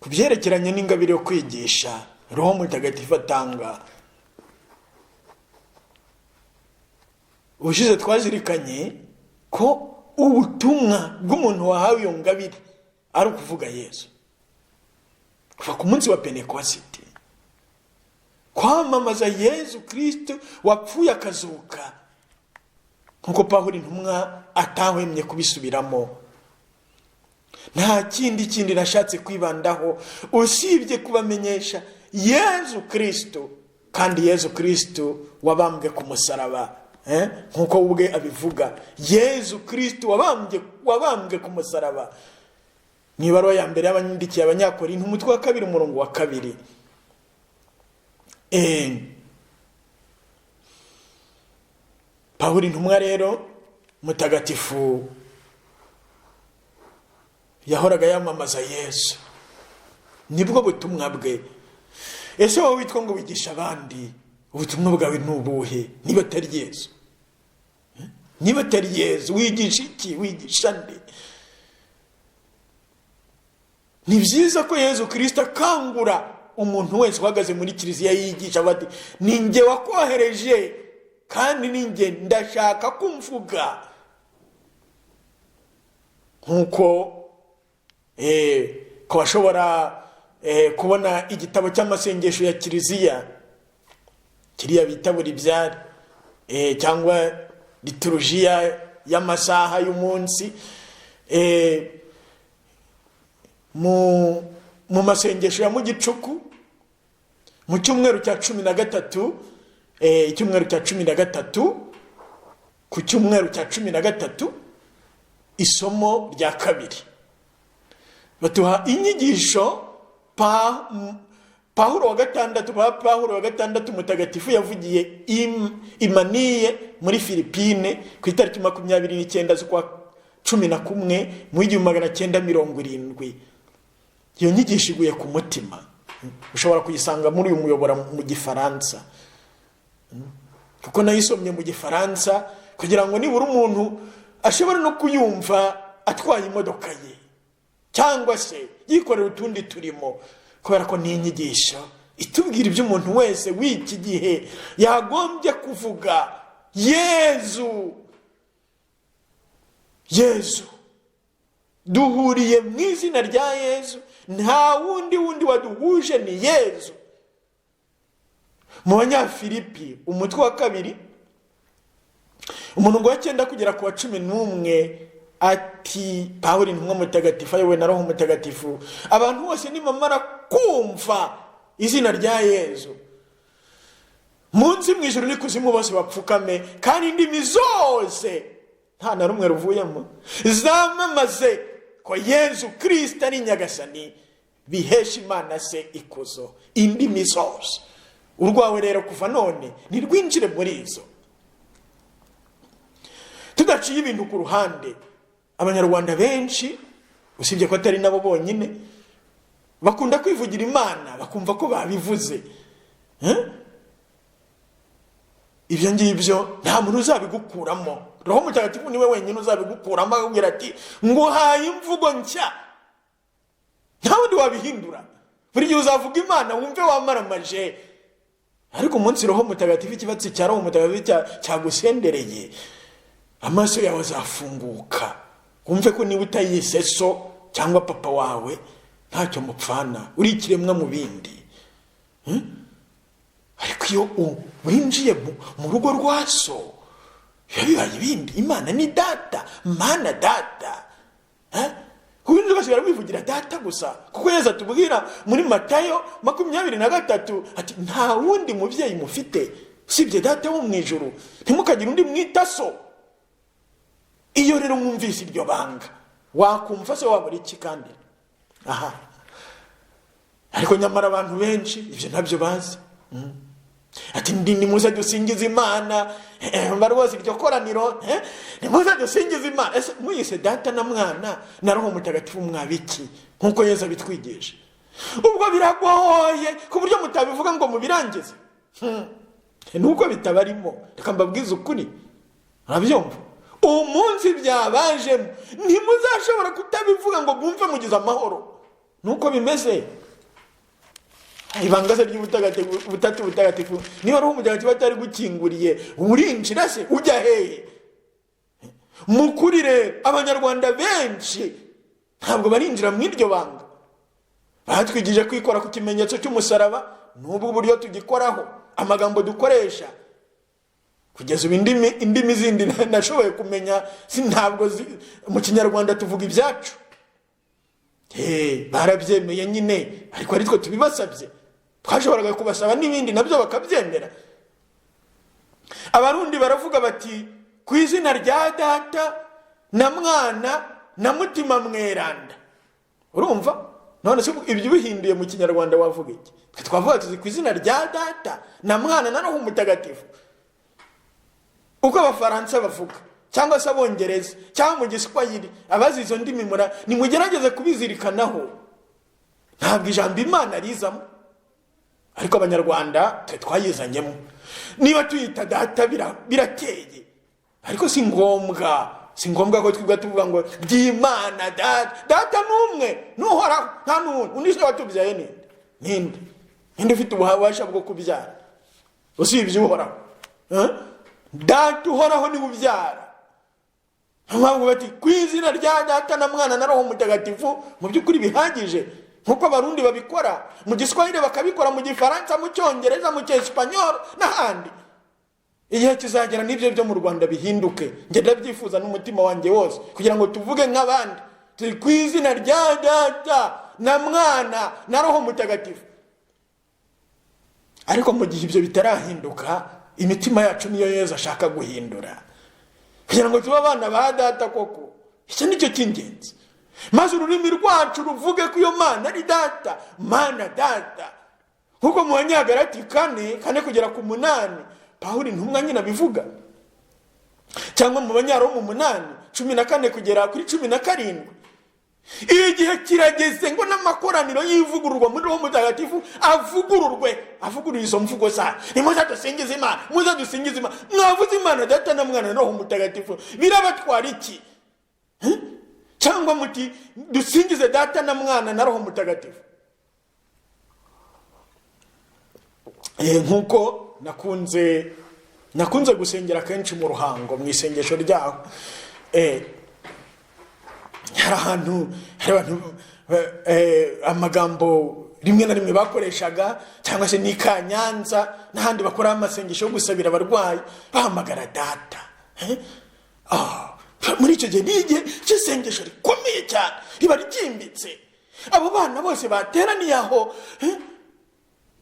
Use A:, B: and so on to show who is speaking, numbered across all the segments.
A: ku byerekeranye n'ingabire yo kwigisha Roho Mutagatifu atanga. Ubushize twazirikanye ko ubutumwa bw'umuntu wahawe iyo ngabire ari ukuvuga Yesu. Kuva ku munsi wa Pentekoste, kwamamaza Yesu Kristo wapfuye akazuka, nkuko Pawulo intumwa atahwemye kubisubiramo. Nta kindi nashatse kwibandaho usibye kubamenyesha Yesu Kristo, kandi Yesu Kristo wabambwe ku musaraba, nkuko ubwe abivuga. Yesu Kristo wabambwe ku musaraba. Ni ibaruwa ya mbere y'abanyandikiye Abanyakorinto umutwe wa 2 umurongo wa 2. Pawulo intumwa rero mutagatifu yahoraga yamamaza Yesu, nibwo butumwa bwe. Ese wowe witwa ngo wigisha abandi, ubutumwa bwawe nubuhe niba atari Yesu? Niba atari Yesu wigisha iki? Wigisha nde? Ni byiza ko Yesu Kristo akangura umuntu wese uhagaze muri kiliziya yigisha bati ninjye wakohereje kandi ninjye ndashaka kumvuga. Nkuko ko bashobora kubona igitabo cy'amasengesho ya kiliziya kiriya bita buri byari, cyangwa liturujia y'amasaha y'umunsi, mu masengesho ya mu gicuku mu cyumweru cya 13, icyumweru cya 13, ku cyumweru cya 13 isomo rya 2 batuha inyigisho Pawulo wa gatandatu mutagatifu yavugiye imaniye muri Filipine ku itariki 29 z'ukwa 11 mu 1970. Iyo nyigisho iguye ku mutima, ushobora kuyisanga muri uyu muyobora mu Gifaransa, kuko nayisomye mu Gifaransa kugira ngo nibura umuntu ashobora no kuyumva atwaye imodoka ye cyangwa se yikorera utundi turimo, kubera ko ni inyigisho itubwira ibyo umuntu wese w'iki gihe yagombye kuvuga. Yesu duhuriye mu izina rya Yesu, nta wundi waduhuje ni Yesu. Mu Banyafilipi umutwe wa 2 umurongo wa 9 kugera ku wa 11 ati, Pawulo intumwa mutagatifu ayobowe na Roho Mutagatifu, abantu bose nimamara kumva izina rya Yesu, munsi mu ijuru n'ikuzimu bose bapfukame, kandi indimi zose nta na rumwe ruvuyemo zamamaze ko Yesu Kristo ari Nyagasani, bihesha Imana se ikuzo. Indimi zose. Urwawe rero kuva none nirwinjire muri izo, tudaciye ibintu ku ruhande. Abanyarwanda benshi usibye ko atari nabo bonyine bakunda kwivugira Imana, bakumva ko babivuze. Ibyo ngibyo nta muntu uzabigukuramo. Roho Mutagatifu niwe wenyine uzabigukuramo, akubwira ati nguhaye imvugo nshya, nta wundi wabihindura. Buri gihe uzavuga Imana wumve wamaramaje, ariko umunsi Roho Mutagatifu, ikibatsi cya Roho Mutagatifu cyagusendereye, amaso yawe azafunguka, wumve ko niba utayise so cyangwa papa wawe ntacyo mupfana, uri ikiremwa mu bindi. Ariko iyo winjiye mu rugo rwa so, bibaye ibindi. Imana ni data, Mana data. Ubundi bashobora kwivugira data gusa, kuko Yesu atubwira muri Matayo 23 ati nta wundi mubyeyi mufite usibye data wo mu ijuru, ntimukagire undi mwita so. Iyo rero mwumvise iryo banga, wakumva se wabura iki kandi? Ariko nyamara abantu benshi ibyo ntabyo bazi. Ati nimuze dusingiza Imana, barwose iryo koraniro, nimuze dusingiza Imana. Ese muyise data na mwana na Roho Mutagatifu mwabiki nkuko Yesu abitwigisha? Ubwo biragoye ku buryo mutabivuga ngo mubirangize. Nuko bitabarimo, reka mbabwize ukuri. Arabyumva? Umunsi byabajemo ntimuzashobora kutabivuga ngo bumve mugize amahoro. nuko bimeze. Ibanga se ry'ubutatu butagatifu niba roho mutagatifu atari gukinguriye urinjira se ujya hehe? Mukuri rero abanyarwanda benshi ntabwo barinjira mu iryo banga. Batwigije kwikora ku kimenyetso cy'umusaraba, n'ubwo buryo tugikoraho, amagambo dukoresha kugeza ubu indimi zindi nashoboye kumenya ntabwo mu kinyarwanda tuvuga ibyacu. Barabyemeye nyine, ariko ari twe tubibasabye. Twashoboraga kubasaba n'ibindi nabyo bakabyemera. Abarundi baravuga bati ku izina rya Data na Mwana na Mutima Mweranda. Urumva? None se ibyo bihinduye mu kinyarwanda wavuga iki? Twavuga tuzi ku izina rya Data na Mwana na Roho Mutagatifu. Uko Abafaransa bavuga, cyangwa se Abongereza, cyangwa mu Giswahili, abazi izo ndimi nimugerageze kubizirikanaho. Ntabwo ijambo Imana rizamo, ariko Abanyarwanda twayizanyemo. Niba tuyita Data birateye, ariko si ngombwa ko twibwa tuvuga ngo by'Imana Data n'umwe n'uhoraho, nta n'undi undi se watubyaye ninde ufite ububasha bwo kubyara usibye uhoraho? Data uhoraho ni ubyara. Mpamvu bati ku izina rya Data na Mwana na Roho Mutagatifu, mu by'ukuri bihagije nkuko Abarundi babikora, mu Giswahili bakabikora, mu Gifaransa, mu Cyongereza, mu Cyesipanyol n'ahandi. Igihe kizagera n'ibyo byo mu Rwanda bihinduke. Njye ndabyifuza n'umutima wanjye wose kugira ngo tuvuge nk'abandi, turi ku izina rya Data na Mwana na Roho Mutagatifu. Ariko mu gihe ibyo bitarahinduka, imitima yacu niyo Yesu ashaka guhindura kugira ngo tube abana ba Data koko. Icyo nicyo cy'ingenzi, maze ururimi rwacu ruvuge ko iyo Mana ari Data, Mana Data. Nkuko mu Banyagalati 4 kugera ku 8 Pawulo intumwa nyine abivuga, cyangwa mu Banyaroma 8:14 kugera kuri 17. Igihe kirageze ngo n'amakoraniro y'ivugururwa muri Roho Mutagatifu avugurure izo mvugo za nimuze dusingize Imana, muze dusingize Imana. Mwavuze Imana Data na Mwana na Roho Mutagatifu, birabatwara iki? Cyangwa muti dusingize Data na Mwana na Roho Mutagatifu? Nkuko nakunze gusengera kenshi mu Ruhango, mu isengesho ryaho, hari abantu amagambo rimwe na rimwe bakoreshaga, cyangwa se ni Kanyanza n'ahandi bakora amasengesho yo gusabira abarwayi bahamagara Data. Muri icyo gihe n'igihe cy'isengesho rikomeye cyane, riba ryimbitse. Abo bana bose bateraniye aho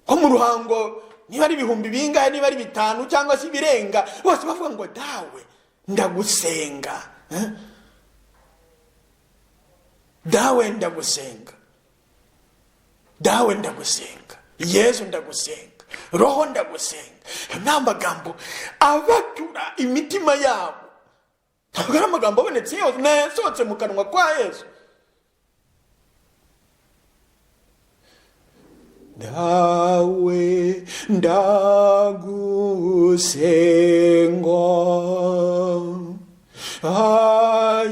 A: nko mu Ruhango, niba ari 1000 bingahe, niba ari 5 cyangwa se birenga, bose bavuga ngo dawe ndagusenga, dawe ndagusenga, dawe ndagusenga, Yesu ndagusenga, Roho ndagusenga. N'amagambo abatura imitima yabo, ntabwo ari amagambo abonetse yose nayasohotse mu kanwa kwa Yesu. Dawe ndagusenga,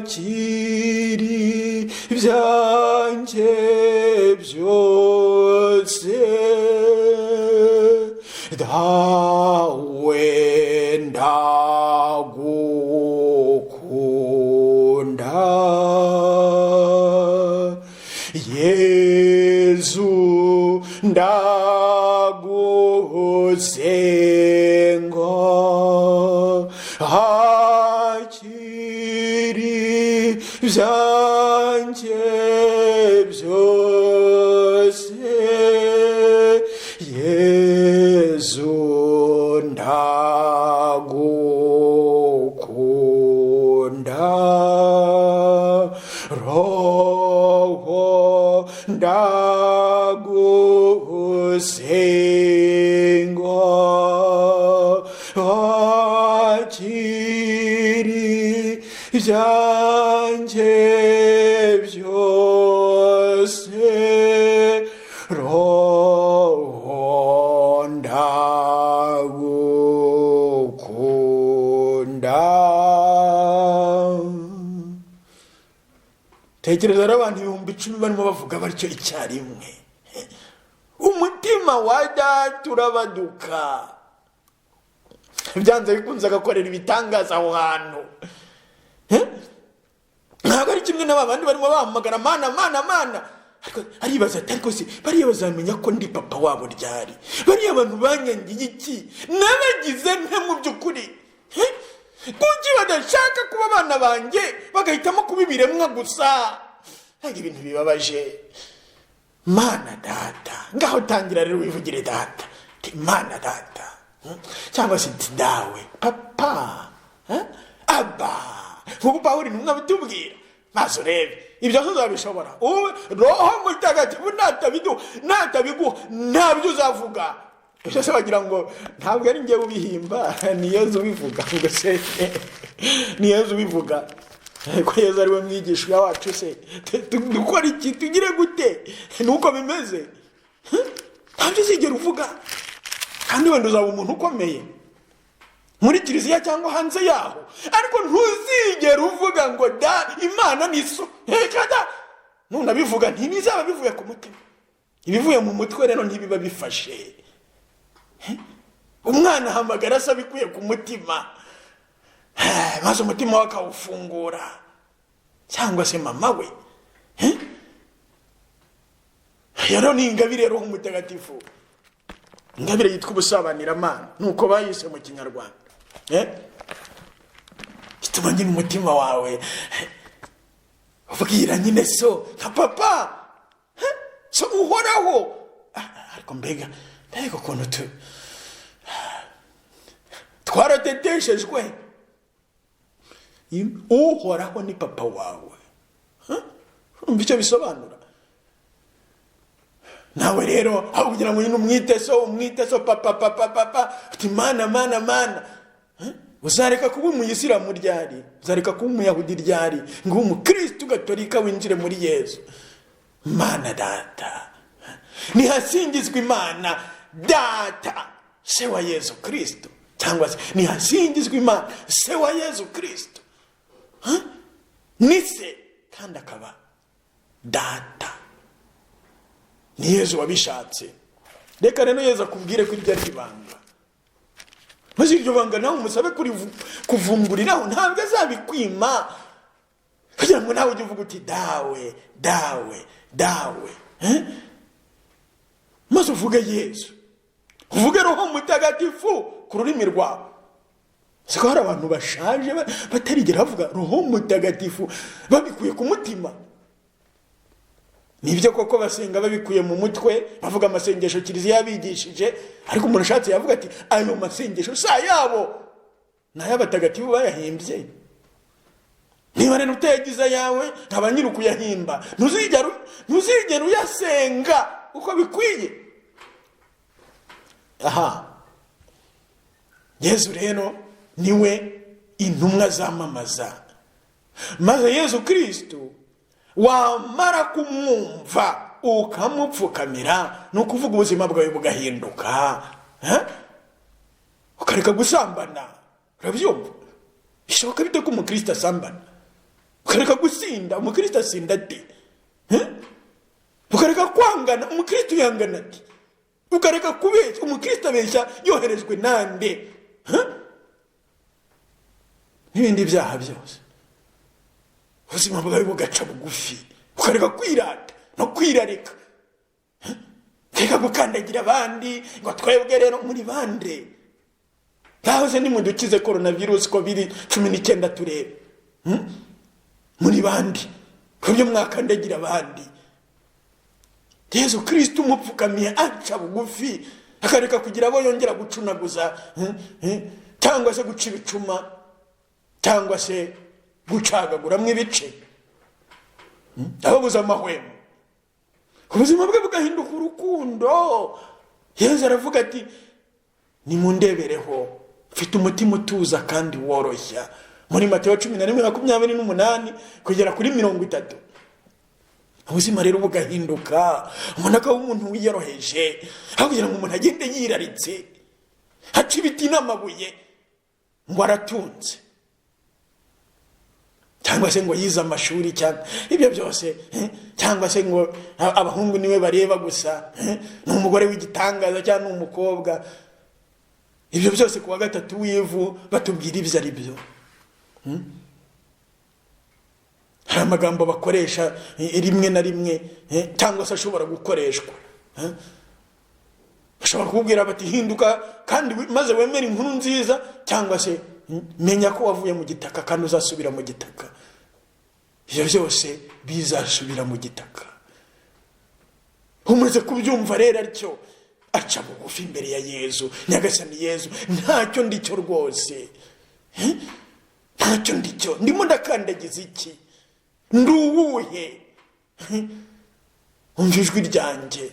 A: akiri ibyanjye byose, dawe ndagukunda, Yesu ndagusenga, akiri ibyanjye byose, Yesu ndagukunda, Roho ndagusenga, akiri ibyanjye byose, Roho ndagukunda. Tekereza abantu 10,000 icumi barimo bavuga batyo icyarimwe. Umutima wa data urabaduka. Byanze bikunze agakorera ibitangaza aho hantu. Ntabwo ari kimwe n'abandi barimo bahamagara mana mana mana. Aribaza ati ariko se bariya bazamenya ko ndi papa wabo ryari? Bariya abantu banyangiye iki? Nabagize nte mu by'ukuri? Kuki badashaka kuba abana banjye bagahitamo kuba ibiremwa gusa? Hari ibintu bibabaje. Mana data, ngaho tangira rero wivugire data. Mana data, cyangwa se dawe papa, aba. Nk'uko Pawulo intumwa bitubwira, maze urebe ibyo uzabishobora. Roho Mutagatifu natabigu ntabyo uzavuga. Ibyo se bagira ngo ntabwo ari njye ubihimba, ni Yesu ubivuga. Ngo se ni Yesu ubivuga. Ko Yesu ari we mwigisha wacu se dukora iki tugire gute? Nuko bimeze. Ntabyo uzigera uvuga. Kandi wenda uzaba umuntu ukomeye muri kiliziya cyangwa hanze yaho, ariko ntuzigera uvuga ngo da Imana ni so. Kada nunabivuga ntibizaba bivuye ku mutima. Ibivuye mu mutwe rero ntibiba bifashe. Umwana hamagara asa bikuye ku mutima, maze umutima we akawufungura, cyangwa se mama we. Yaro ni ingabire Roho Mutagatifu, ingabire yitwa ubusabanyiramana, nuko bayise mu Kinyarwanda. Gituma nyine umutima wawe ubwira nyine so nka papa, so uhoraho. Ariko mbega ukuntu twarateteshejwe. Uhoraho ni papa wawe. Umva icyo bisobanura. Nawe rero aho kugira ngo umwite so papa uti mana. Uzareka kuba umuyisilamu ryari? Uzareka kuba umuyahudi ryari? Ngo umukristo gatolika winjire muri Yesu. Mana data, nihasingizwe Imana data se wa Yesu Kristo, cyangwa se nihasingizwe Imana se wa Yesu Kristo. Ni se kandi akaba data. Ni Yesu wabishatse. Reka rero Yesu akubwire ko iryo ari ibanga. Maze iryo banga nawe umusabe kuvumburiraho, ntabwo azabikwima. Kugira ngo nawe ujye uvuga uti dawe. Maze uvuge Yesu, uvuge Roho Mutagatifu ku rurimi rwawe. Siko hari abantu bashaje batarigera bavuga Roho Mutagatifu babikuye ku mutima. Nibyo koko basenga babikuye mu mutwe, bavuga amasengesho kiliziya yabigishije, ariko umuntu ashatse yavuga ati ayo masengesho sa yabo n'ay'abatagatifu bayahimbye. Niba rero utayagiza yawe nkaba nyiri ukuyahimba, ntuzigera uyasenga uko bikwiye. Yesu rero niwe intumwa zamamaza. Maze Yesu Kristo wamara kumwumva ukamupfukamira, no kuvuga ubuzima bwawe bugahinduka, ukareka gusambana. Urabyumva? Bishoboka bite ko umukristo asambana? Ukareka gusinda, umukristo asinda ate? Ukareka kwangana, umukristo yangana ate? Ukareka kubeshya, umukristo abeshya yoherejwe nande? N'ibindi byaha byose. Ubuzima bwawe bugaca bugufi, ukareka kwirata no kwirarika. Reka gukandagira abandi ngo twebwe rero muri bande. Ngaho ni mudukize coronavirus COVID-19 turebe. Muri bandi kubyo mwakandagira abandi. Yesu Kristo umupfukamiye aca bugufi, akareka kugira abo yongera gucunaguza, cyangwa se guca ibicuma, cyangwa se gucagaguramwe ibice, ababuza amahwemo. Ubuzima bwe bugahinduka urukundo. Yesu aravuga ati nimundebereho, mfite umutima utuza kandi woroshya. Muri Mateyo 10:28 kugera kuri 30. Ubuzima rero bugahinduka, umuntu akaba umuntu wiyoroheje, aho kugira ngo umuntu agende yiraritse, haca ibiti n'amabuye ngo aratunze. cyangwa se ngo yize amashuri cyane, ibyo byose cyangwa se ngo abahungu niwe bareba gusa, ni umugore w'igitangaza cyangwa ni umukobwa. Ibyo byose kuwa gatatu w'ivu batubwira ibyo ari byo. Hari amagambo bakoresha rimwe na rimwe cyangwa se ashobora gukoreshwa. Bashobora kubwira bati hinduka kandi maze wemere inkuru nziza, cyangwa se menya ko wavuye mu gitaka kandi uzasubira mu gitaka. Ibyo byose bizasubira mu gitaka. Umaze kubyumva rero atyo aca bugufi imbere ya Yezu. Nyagasani Yezu, ntacyo ndicyo rwose, ntacyo ndicyo, ndimo ndakandagiza iki, nduwuhe, umva ijwi ryanjye.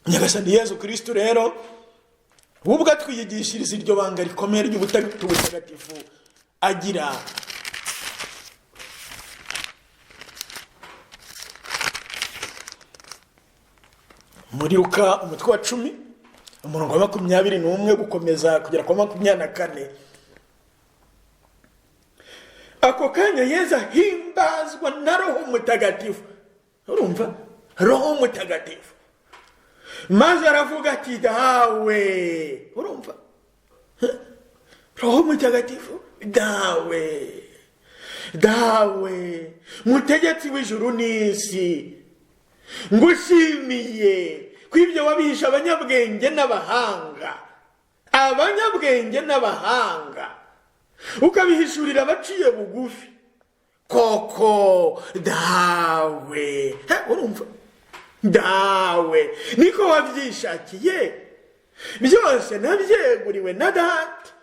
A: Nyagasani Yezu Kristo rero ubwo atwiyigishiriza iryo banga rikomeye ry'ubutagatifu agira muri Luka umutwe wa 10 umurongo wa 21 gukomeza kugera kwa 24. Ako kanya Yezu himbazwa na Roho Mutagatifu. Urumva? Roho Mutagatifu. Maze aravuga ati dawe. Urumva? Roho Mutagatifu, dawe, dawe, mutegetsi w'ijuru n'isi, ngushimiye kw'ibyo wabihisha abanyabwenge n'abahanga, ukabihishurira abaciye bugufi. Koko dawe, urumva? Dawe, niko wabyishakiye, byose nabyeguriwe na Data,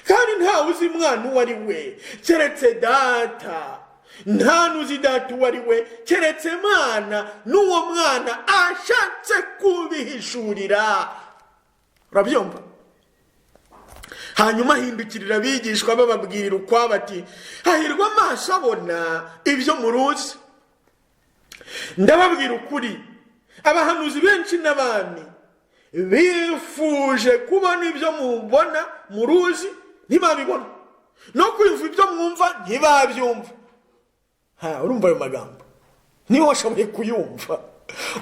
A: kandi ntawe uzi mwana uwo ari we keretse Data, nta n'uzi Data uwo ari we keretse Mwana, n'uwo Mwana ashatse kubihishurira. Urabyumva? Hanyuma hindukirira abigishwa bababwirira ukwabo ati hahirwa amaso abona ibyo muruzi. Ndababwira ukuri, abahanuzi benshi n'abami bifuje kubona ibyo mubona muruzi ntibabibona, no kumva ibyo mwumva ntibabyumva. Urumva ayo magambo? Niba washoboye kuyumva,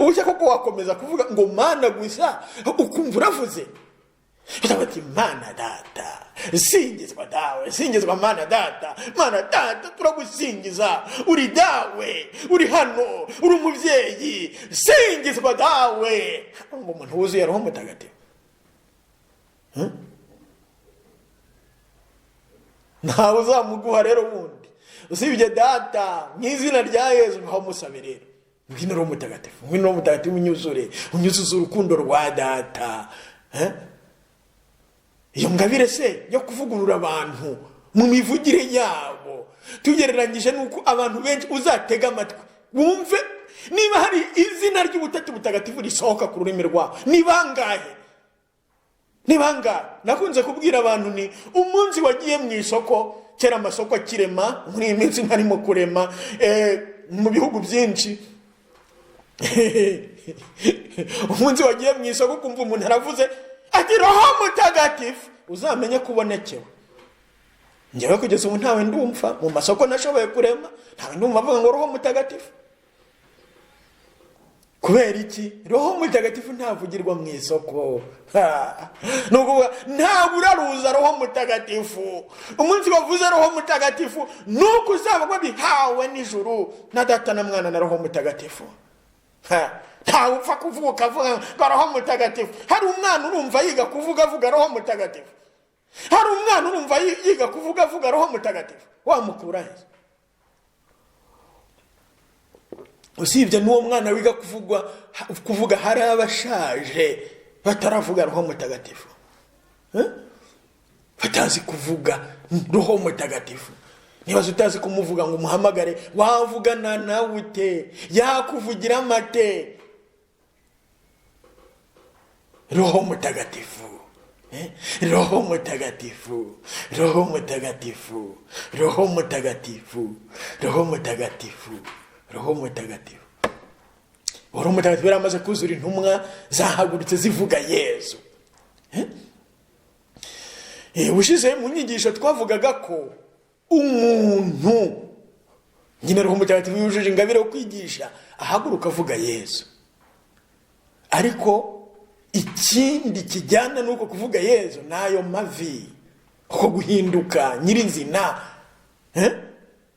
A: ubushya koko wakomeza kuvuga ngo Mana gusa ukumva uravuze. Bati Mana Data, singizwa dawe, singizwa Mana Data, Mana Data turagusingiza, uri dawe, uri hano, uri umubyeyi, singizwa dawe. Ngo umuntu wuzuye Roho Mutagatifu. Ntawe uzamuguha rero wundi usibye Data, mw'izina rya Yezu ngaho musabe rero. Ngwino Roho Mutagatifu, ngwino Roho Mutagatifu unyuzuze urukundo rwa Data. Iyo ngabire se yo kuvugurura abantu mu mivugire yabo, tugereranyije nuko abantu benshi uzatega amatwi wumve niba hari izina ry'ubutatu butagatifu risohoka ku rurimi rwabo ni bangahe. Nakunze kubwira abantu ni umunsi wagiye mu isoko, kera amasoko akirema, muri iyi minsi ntarimo kurema mu bihugu byinshi. Umunsi wagiye mu isoko kumva umuntu aravuze ati Roho Mutagatifu, uzamenye kubonekewe. Njyewe kugeza ubu ntawe ndumva mu masoko nashoboye kurema, ntawe ndumva avuga ngo Roho Mutagatifu. Kubera iki? Roho Mutagatifu ntavugirwa mu isoko. Nuko ntabura ruza Roho Mutagatifu. Umunsi wavuze Roho Mutagatifu nuko uzaba babihawe n'ijuru na Data na Mwana na Roho Mutagatifu. Ntawe upfa kuvuga avuga Roho Mutagatifu. Hari umwana urumva yiga kuvuga avuga Roho Mutagatifu? Hari umwana urumva yiga kuvuga avuga Roho Mutagatifu? Wamukura he? Usibye n'uwo mwana wiga kuvuga hari abashaje bataravuga Roho Mutagatifu. Batazi kuvuga Roho Mutagatifu. Niba utazi kumuvuga ngo umuhamagare, wavugana nawe ute? Yakuvugira amate? Roho Mutagatifu, Roho Mutagatifu, Roho Mutagatifu, Roho Mutagatifu, Roho Mutagatifu, Roho Mutagatifu. Roho Mutagatifu yaramaze kuzura intumwa zahagurutse zivuga Yezu. Ushize mu nyigisho twavugaga ko umuntu nyine Roho Mutagatifu yujuje ingabire yo kwigisha ahaguruka avuga Yesu. Ariko ikindi kijyana nuko kuvuga Yesu nayo mavi, uko guhinduka nyirizina,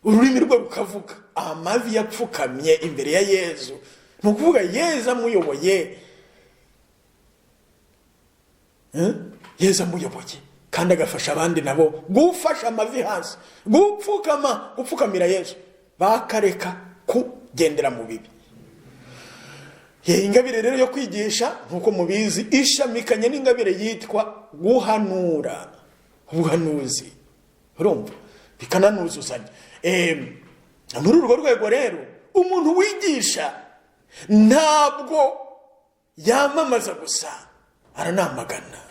A: ururimi rwe rukavuga, amavi yapfukamye imbere ya Yesu, ni kuvuga Yesu amuyoboye, Yesu amuyoboye kandi agafasha abandi nabo gufasha amavi hasi, gupfukamira Yesu, bakareka kugendera mu bibi. Ingabire rero yo kwigisha nkuko mubizi ishamikanye n'ingabire yitwa guhanura, ubuhanuzi, urumva bikananuzuzanya. Muri urwo rwego rero umuntu wigisha ntabwo yamamaza gusa, aranamagana.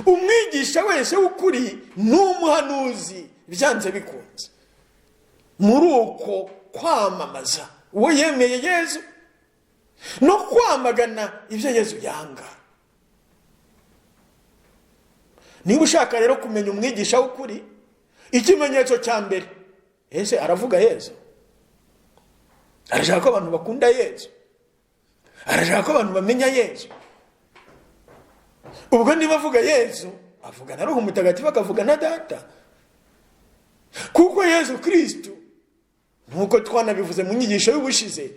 A: Umwigisha wese w'ukuri n'umuhanuzi byanze bikunze muri uko kwamamaza uwo yemeye Yesu no kwamagana ibyo Yesu yanga. Niba ushaka rero kumenya umwigisha w'ukuri, ikimenyetso cya mbere, ese aravuga Yesu? Arashaka ko abantu bakunda Yesu? Arashaka ko abantu bamenya Yesu? Ubwo niba avuga Yesu, avuga na Roho Mutagatifu, akavuga na Data. Kuko Yesu Kristo, nkuko twanabivuze mu nyigisho y'ubushize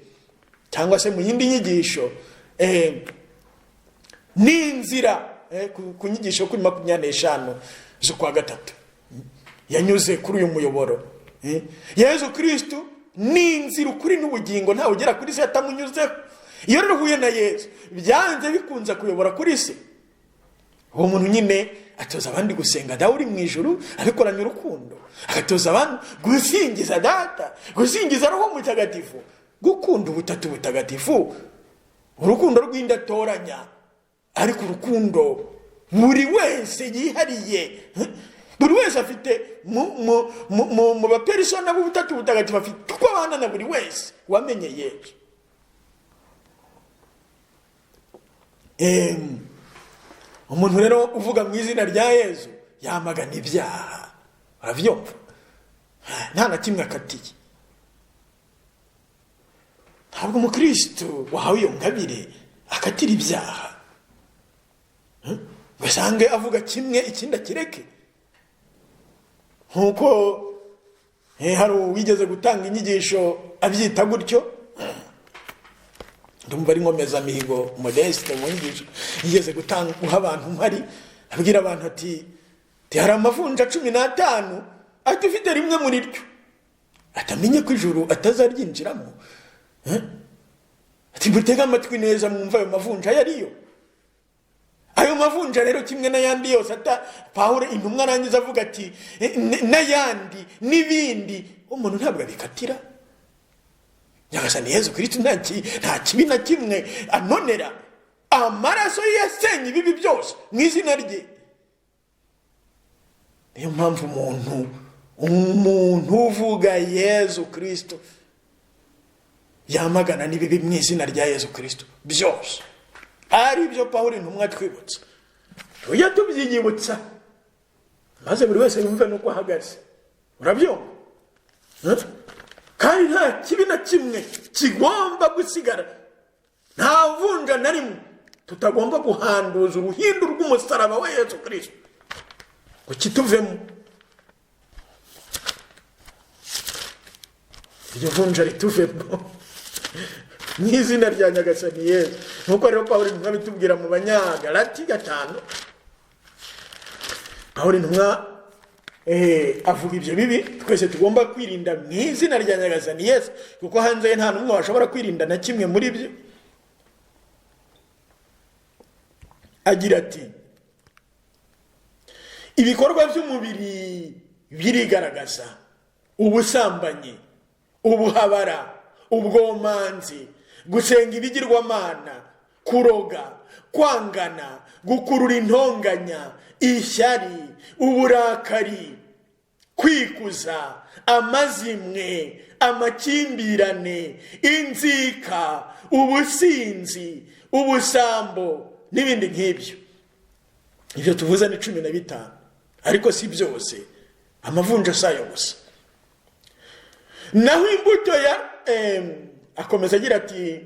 A: cyangwa se mu yindi nyigisho, ni inzira ku nyigisho kuri 25 z'ukwa gatatu yanyuze kuri uyu muyoboro. Yesu Kristo ni inzira, ukuri n'ubugingo, ntawe ugera kuri se atamunyuzeho. Iyo rero uhuye na Yesu byanze bikunze kuyobora kuri se, uwo muntu nyine atoza abandi gusenga Dawe uri mu ijuru abikoranye urukundo, agatoza abantu gusingiza Data, gusingiza Roho Mutagatifu, gukunda ubutatu butagatifu, urukundo rw'indatoranya, ariko urukundo buri wese yihariye. Buri wese afite mu bapersona b'ubutatu butagatifu, afite uko abana na buri wese wamenye Yesu. Umuntu rero uvuga mu izina rya Yesu yamagana ibyaha, uravyumva, nta na kimwe akatiye. Ntabwo umukristo wahawe iyo ngabire akatira ibyaha, basange avuga kimwe ikindi akireke. Nkuko hari uwigeze gutanga inyigisho abyita gutyo, ndumva ari Nkomezamihigo Modeste mu nyigisho yigeze guha abantu mpari, abwira abantu ati hari amavunja 15 ati ufite rimwe muri ryo atamenye ko ijuru atazaryinjiramo. Ati mutega amatwi neza mwumva ayo mavunja yariyo. Ayo mavunja rero kimwe n'ayandi yose, ata Pawulo intumwa arangiza avuga ati n'ayandi n'ibindi, umuntu ntabwo abikatira. Nyagasani Yesu Kristo nta kibi na kimwe anonera, amaraso yasenye ibibi byose mu izina rye. Niyo mpamvu umuntu uvuga Yesu Kristo yamagana n'ibibi mu izina rya Yesu Kristo byose. Ari byo Pawulo intumwa twibutsa, tujya tubyiyibutsa maze buri wese yumve nuko ahagaze, urabyumva? Kandi nta kibi na kimwe kigomba gusigara, nta vunja na rimwe tutagomba guhanduza uruhindu rw'umusaraba wa Yesu Kristo ngo kituvemo. Iryo vunja rituvemo mu izina rya Nyagasani Yesu. Nkuko rero Pawulo intumwa bitubwira mu Banyagalati 5, Pawulo intumwa avuga ibyo bibi twese tugomba kwirinda mu izina rya Nyagasani Yesu, kuko hanze ye nta n'umwe washobora kwirinda na kimwe muri byo. Agira ati ibikorwa by'umubiri birigaragaza: ubusambanyi, ubuhabara, ubwomanzi, gusenga ibigirwamana, kuroga, kwangana, gukurura intonganya, ishyari, uburakari, kwikuza, amazimwe, amakimbirane, inzika, ubusinzi, ubusambo n'ibindi nk'ibyo. ibyo tuvuze ni 15, ariko si byose, amavunja sayo gusa. Naho imbuto ya akomeza agira ati,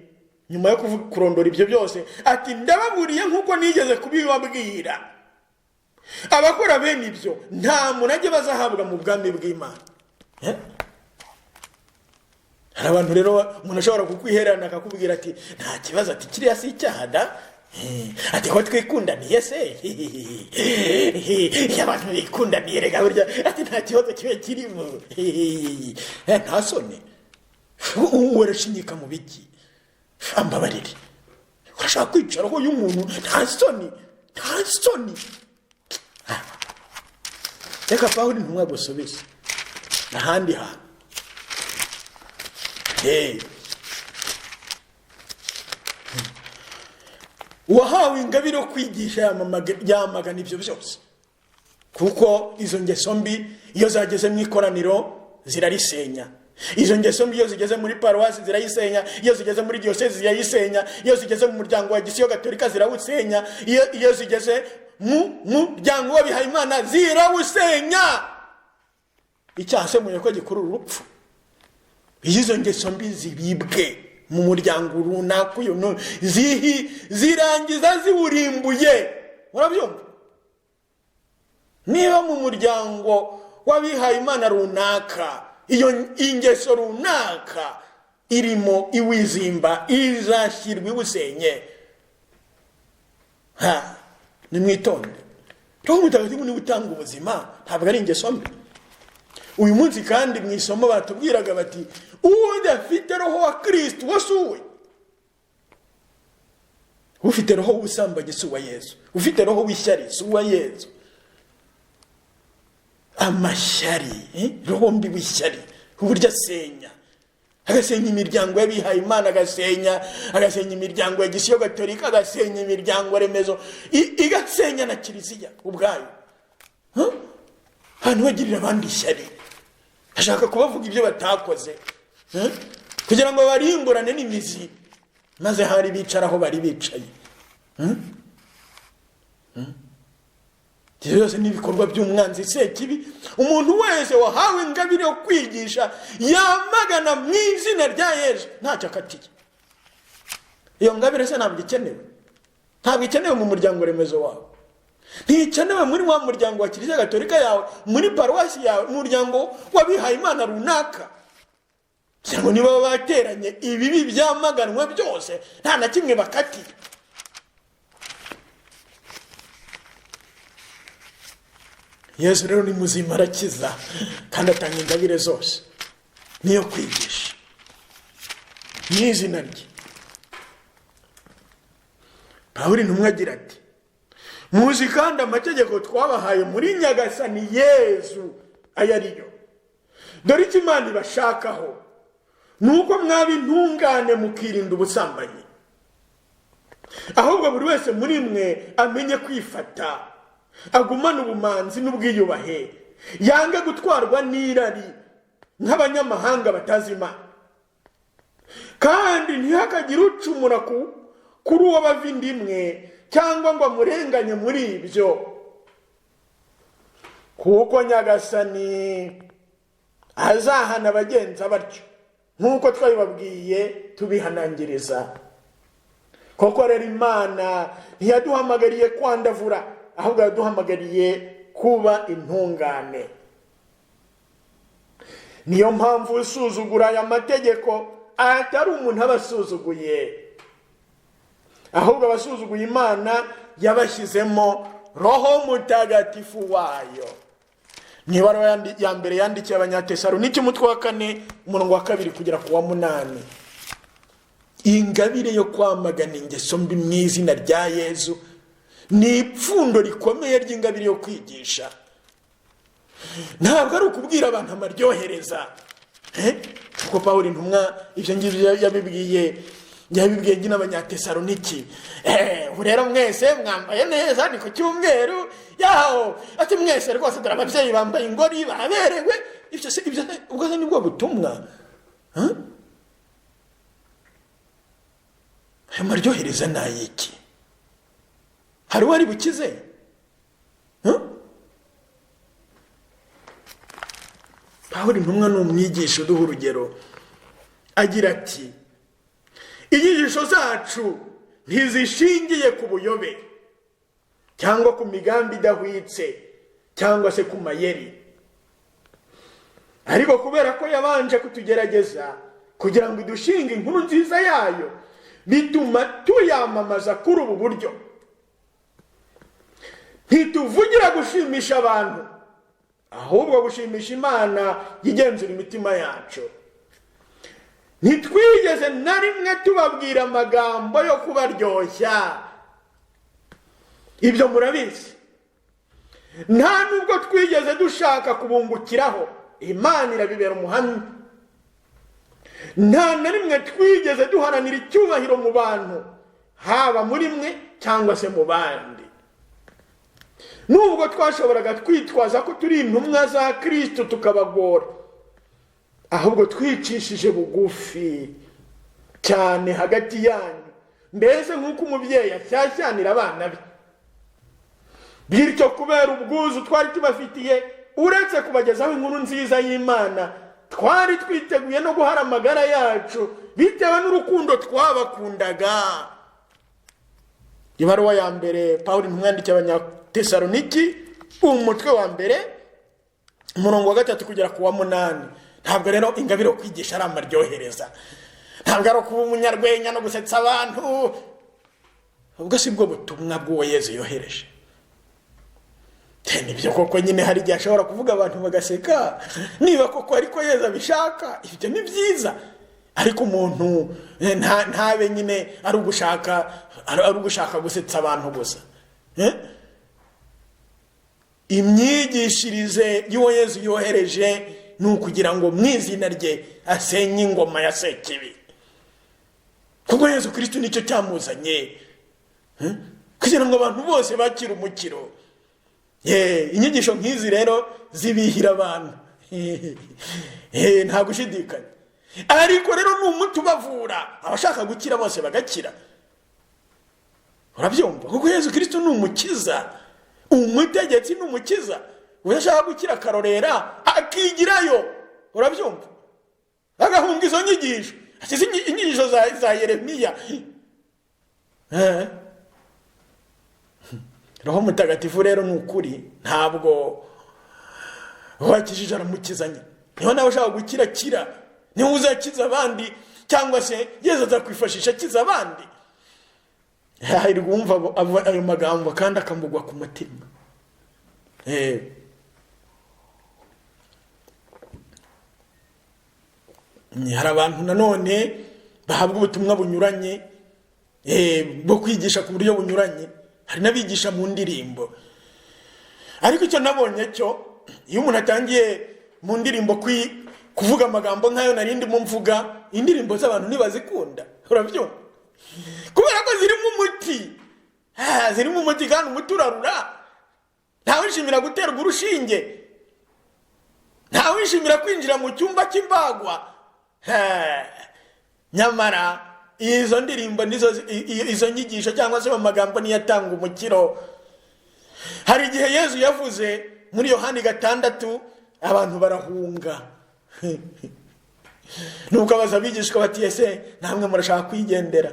A: nyuma yo kurondora ibyo byose, ati ndababuriye nk'uko nigeze kubibabwira, abakora bene ibyo nta munage bazahabwa mu bwami bw'Imana. Hari abantu rero umuntu ashobora kukwiherana akakubwira ati nta kibazo, ati kiriya si icyaha da, ati ko twikundaniye se, abantu bikundaniye rega burya, ati nta kibazo kibe kirimo, nta soni. Urashinyika mu biki? Ambabarire, urashaka kwicaraho y'umuntu, nta soni, nta soni. Reka Pawulo ntumwa gusubiza ahandi hantu. Uwahawe ingabire yo kwigisha yamagana ibyo byose, kuko izo ngeso mbi iyo zageze mu ikoraniro zirarisenya. Izo ngeso mbi iyo zigeze muri paruwasi zirayisenya, iyo zigeze muri diyosezi zirayisenya, iyo zigeze mu muryango wa Gisiyo Gatolika zirawusenya, iyo zigeze mu muryango w'Abihayimana zirawusenya. Icyaha se muye ko gikurura urupfu. Izo ngeso mbi zibibwe mu muryango runaka, uyu zirangiza ziwurimbuye. Murabyumva? Niba mu muryango w'Abihayimana runaka iyo ingeso runaka irimo iwizimba, izashyirwa iwusenye. Nimwitonde. Roho Mutagatifu ni utanga ubuzima, ntabwo ari ingeso mbi. Uyu munsi kandi mu isomo batubwiraga bati udafite roho wa Kristo wasuwe. Ufite roho w'ubusambanyi si uwa Yesu, ufite roho w'ishyari si uwa Yesu. Amashyari, roho mbi w'ishyari, uburyo asenya. Agasenya imiryango y'Abihayimana, agasenya imiryango ya Gisiyo Gatolika, agasenya imiryango remezo, igasenya na Kiliziya ubwayo. Abantu bagirira abandi ishyari, ashaka kubavuga ibyo batakoze, kugira ngo barimburane n'imizi, maze hari bicaraho bari bicaye. Byose ni ibikorwa by'umwanzi Sekibi. Umuntu wese wahawe ingabire yo kwigisha yamagana mu izina rya Yesu ntacyo akatiye. Iyo ngabire se ntabwo ikenewe, ntabwo ikenewe mu muryango remezo wawe, ntikenewe muri wa muryango wa Kiliziya Gatolika yawe, muri paruwasi yawe, mu muryango w'Abihayimana runaka. Cyangwa niba bateranye ibibi byamaganwa byose nta na kimwe bakatiye. Yesu rero ni muzima, arakiza kandi atanga ingabire zose, niyo kwigisha mu izina rye. Pawulo intumwa agira ati, muzi kandi amategeko twabahaye muri Nyagasani Yesu aya ariyo. Dore icyo Imana ibashakaho nuko mwaba intungane mukirinda ubusambanyi. Ahubwo buri wese muri mwe amenye kwifata, agumana ubumanzi n'ubwiyubahe, yanga gutwarwa n'irari nk'abanyamahanga batazi Imana. Kandi ntihakagire ucumura kuri uwo bavindimwe cyangwa ngo amurenganye muri ibyo, kuko Nyagasani azahana abagenza batyo nk'uko twabibabwiye tubihanangiriza. Koko rero Imana ntiyaduhamagariye kwandavura, ahubwo yaduhamagariye kuba intungane. Niyo mpamvu usuzugura aya mategeko atari umuntu abasuzuguye, ahubwo abasuzuguye Imana yabashyizemo Roho Mutagatifu wayo. Niba ya mbere yandikiye Abanyatesalonike umutwe wa 4 umurongo wa 2 kugera ku wa 8. Ingabire yo kwamagana ingeso mbi mu izina rya Yesu ni ipfundo rikomeye ry'ingabire yo kwigisha. Ntabwo ari ukubwira abantu amaryohereza, kuko Pawulo intumwa ibyo ngibyo yabibwiye nyine Abanyatesalonike. Rero mwese mwambaye neza ni ku cyumweru yaho, ati mwese rwose dore ababyeyi bambaye ingori baraberewe. Ibyo ubwo ni bwo butumwa. Ayo maryohereza ni ayiki? Hari uwari bukize? Pawulo intumwa ni umwigisha uduha urugero, agira ati inyigisho zacu ntizishingiye ku buyobe cyangwa ku migambi idahwitse cyangwa se ku mayeri, ariko kubera ko yabanje kutugerageza kugira ngo idushinge inkuru nziza yayo, bituma tuyamamaza kuri ubu buryo. Ntituvugira gushimisha abantu, ahubwo gushimisha Imana yigenzura imitima yacu. Ntitwigeze na rimwe tubabwira amagambo yo kubaryoshya, ibyo murabizi. Nta nubwo twigeze dushaka kubungukiraho, Imana irabibera umuhamya. Nta na rimwe twigeze duharanira icyubahiro mu bantu, haba muri mwe cyangwa se mu bandi. Nubwo twashoboraga twitwaza ko turi intumwa za Kristo tukabagora, ahubwo twicishije bugufi cyane hagati yanyu, mbese nk'uko umubyeyi ashyashyanira abana be. Bityo kubera ubwuzu twari tubafitiye, uretse kubagezaho inkuru nziza y'Imana, twari twiteguye no guhara amagara yacu bitewe n'urukundo twabakundaga. Ibaruwa ya mbere Pawulo intumwa yandikiye Abanyatesaloniki, umutwe wa mbere umurongo wa 3 kugera ku wa 8. Ntabwo rero ingabire yo kwigisha ari amaryohereza, ntabwo ari kuba umunyarwenya no gusetsa abantu, ubwo si bwo butumwa bw'uwo Yesu yohereje. Nibyo koko nyine hari igihe ashobora kuvuga abantu bagaseka, niba koko ariko Yesu abishaka, ibyo ni byiza. Ariko umuntu ntabe nyine ari ugushaka gusetsa abantu gusa. Imyigishirize y'uwo Yesu yohereje ni ukugira ngo mu izina rye asenye ingoma ya Sekibi. Kuko Yesu Kristo nicyo cyamuzanye, kugira ngo abantu bose bakire umukiro. Inyigisho nk'izi rero zibihira abantu, nta gushidikanya. Ariko rero ni umuti ubavura, abashaka gukira bose bagakira. Urabyumva? Kuko Yesu Kristo ni umukiza, umutegetsi ni umukiza. Urashaka gukira karorera akigirayo, urabyumva? Agahunga izo nyigisho, akize inyigisho za Yeremiya. Roho Mutagatifu rero ni ukuri, ntabwo wakijije aramukizanye. Niho nawe ushaka gukira kira, niho uzakiza abandi, cyangwa se Yesu azakwifashisha akiza abandi. Hari kumva ayo magambo kandi akamugwa ku mutima. Hari abantu nanone bahabwa ubutumwa bunyuranye, bwo kwigisha ku buryo bunyuranye. Hari n'abigisha mu ndirimbo. Ariko icyo nabonye cyo, iyo umuntu atangiye mu ndirimbo kuvuga amagambo nk'ayo narindi mu mvuga, indirimbo z'abantu ntibazikunda. Urabyumva? Kubera ko zirimo umuti kandi umuti urarura. Ntawishimira guterwa urushinge, ntawishimira kwinjira mu cyumba cy'imbagwa. Nyamara izo ndirimbo izo nyigisho cyangwa se amagambo niyatanga umukiro. Hari igihe Yesu yavuze muri Yohani 6, abantu barahunga. Nuko abaza abigishwa bati, ese namwe murashaka kwigendera?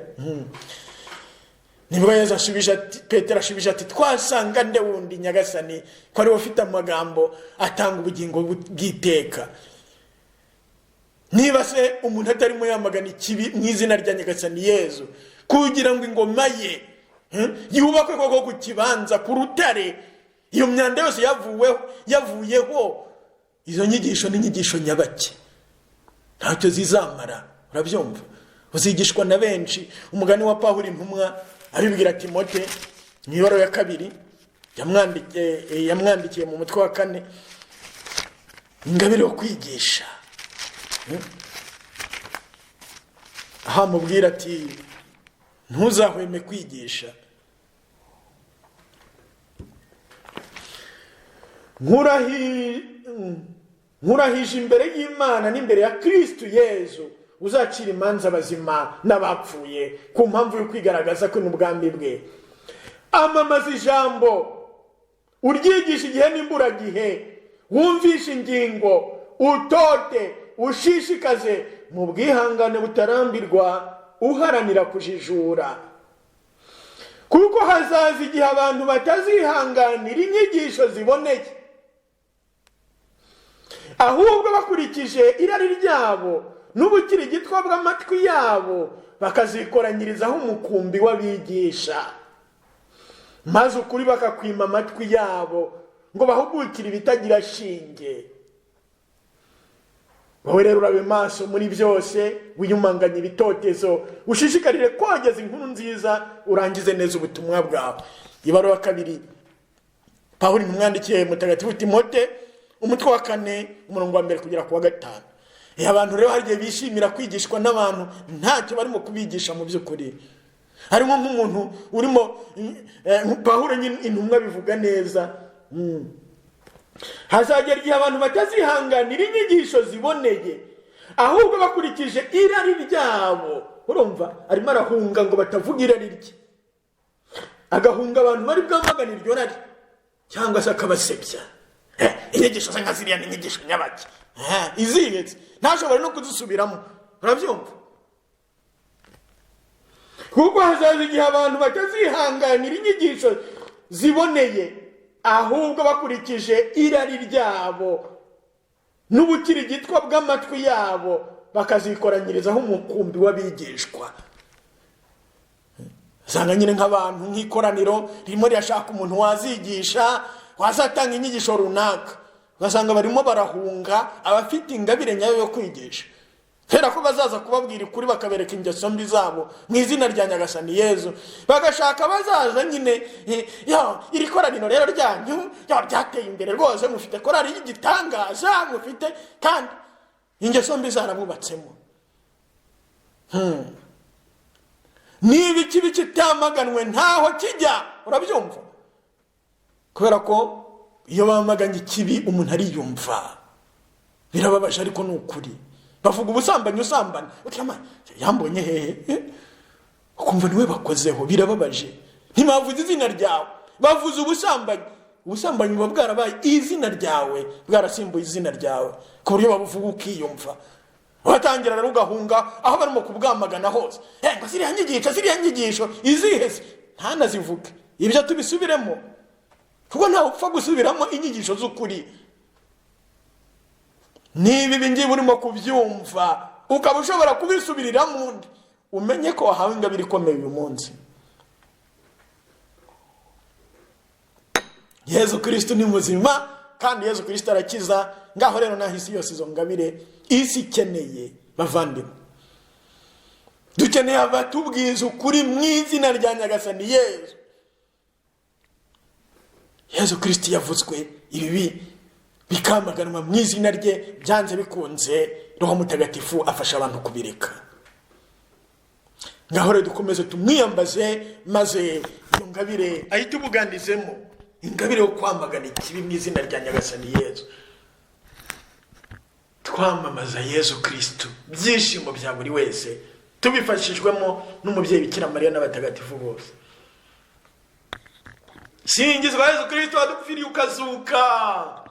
A: Nibwo Yesu ashubije ati, Petero ashubije ati, twasanga nde wundi Nyagasani ko ari ufite amagambo atanga ubugingo bw'iteka? Niba se umuntu atarimo yamagana ikibi mu izina rya Nyagasani Yesu, kugira ngo ingoma ye yubakwe koko ku kibanza, ku rutare, iyo myanda yose yavuyeho, izo nyigisho ni inyigisho nyabake, ntacyo zizamara. Urabyumva? Uzigishwa na benshi. Umugani wa Pawulo intumwa abibwira Timote mu ibaruwa ya 2 yamwandikiye mu mutwe wa 4, ingabire yo kwigisha. Aha amubwira ati, ntuzahweme kwigisha. Nkurahije imbere y'Imana n'imbere ya Kristo Yesu, uzacira imanza abazima n'abapfuye ku mpamvu yo kwigaragaza ko n'ubwambi bwe. Amamaza ijambo, uryigisha igihe n'imburagihe, wumvisha ingingo, utote, ushishikaze mu bwihangane butarambirwa, uharanira kujijura. Kuko hazaza igihe abantu batazihanganira inyigisho ziboneye, ahubwo bakurikije irari ryabo n'ubukirigitwa bw'amatwi yabo, bakazikoranyirizaho umukumbi w'abigisha, maze ukuri bakakwima amatwi yabo ngo bahugukire ibitagira shinge. Wowe rero urabe maso muri byose, wiyumanganye ibitotezo, ushishikarire kogeza inkuru nziza, urangize neza ubutumwa bwawe. Ibaruwa kabiri Pawulo umwandikiye mutagatifu Timote, umutwe wa 4 umurongo wa 1 kugera ku wa 5. Abantu rero hari bishimira kwigishwa n'abantu ntacyo barimo kubigisha mu by'ukuri. Harimo nk'umuntu urimo Pawulo nyine intumwa bivuga neza. Hazagera igihe abantu batazihanganira inyigisho ziboneye, ahubwo bakurikije irari ryabo. Urumva arimo arahunga ngo batavuga irari rye, agahunga abantu bari bwamagana iryo rari, cyangwa se akabasebya. Inyigisho nka ziriya ni inyigisho nyabaki, izihetse ntashobora no kuzisubiramo. Urabyumva? Kuko hazaza igihe abantu batazihanganira inyigisho ziboneye, ahubwo bakurikije irari ryabo n'ubukirigitwa bw'amatwi yabo, bakazikoranyirizaho umukumbi w'abigishwa. Usanga nyine nk'abantu nk'ikoraniro ririmo rirashaka umuntu wazigisha, wazatanga inyigisho runaka, ugasanga barimo barahunga abafite ingabire nyayo yo kwigisha, kubera ko bazaza kubabwira ukuri bakabereka ingeso mbi zabo mu izina rya Nyagasani Yezu. Bagashaka bazaza nyine, iri koraniro rero ryanyu ryateye imbere rwose, mufite korari y'igitangaza, mufite kandi ingeso mbi zarabubatsemo. Niba ikibi kitamaganwe ntaho kijya. Urabyumva? Kubera ko iyo bamaganye ikibi umuntu ariyumva, birababaje ariko ni ukuri. Bavuga ubusambanyi, usambana ukama yambonye hehe, ukumva niwe bakozeho, birababaje. Ntibavuze izina ryawe, bavuze ubusambanyi. Ubusambanyi buba bwarabaye izina ryawe, bwarasimbuye izina ryawe, ku buryo babuvuga ukiyumva. Watangira rero ugahunga aho barimo kubwamagana hose. Ngo ziriya nyigisho iziheze ntanazivuge. Ibyo tubisubiremo, kuko ntawe upfa gusubiramo inyigisho z'ukuri. Niba ibi ngibi urimo kubyumva ukaba ushobora kubisubiriramo undi, umenye ko wahawe ingabire ikomeye uyu munsi. Yezu Kristo ni muzima, kandi Yezu Kristo arakiza. Ngaho rero nahisi yose izo ngabire isi ikeneye, bavandimwe. Dukeneye abatubwiza ukuri mu izina rya Nyagasani Yezu. Yezu Kristo yavuzwe, ibibi bikamaganwa mu izina rye, byanze bikunze Roho Mutagatifu afasha abantu kubireka. Ngaho rero dukomeze tumwiyambaze, maze iyo ngabire ahita ubugandizemo, ingabire yo kwamagana ikibi mu izina rya Nyagasani Yezu. Twamamaza Yezu Kristo, byishimo bya buri wese, tubifashijwemo n'umubyeyi Bikira Mariya n'abatagatifu bose. Singizwa Yezu Kristo wadupfiriye ukazuka.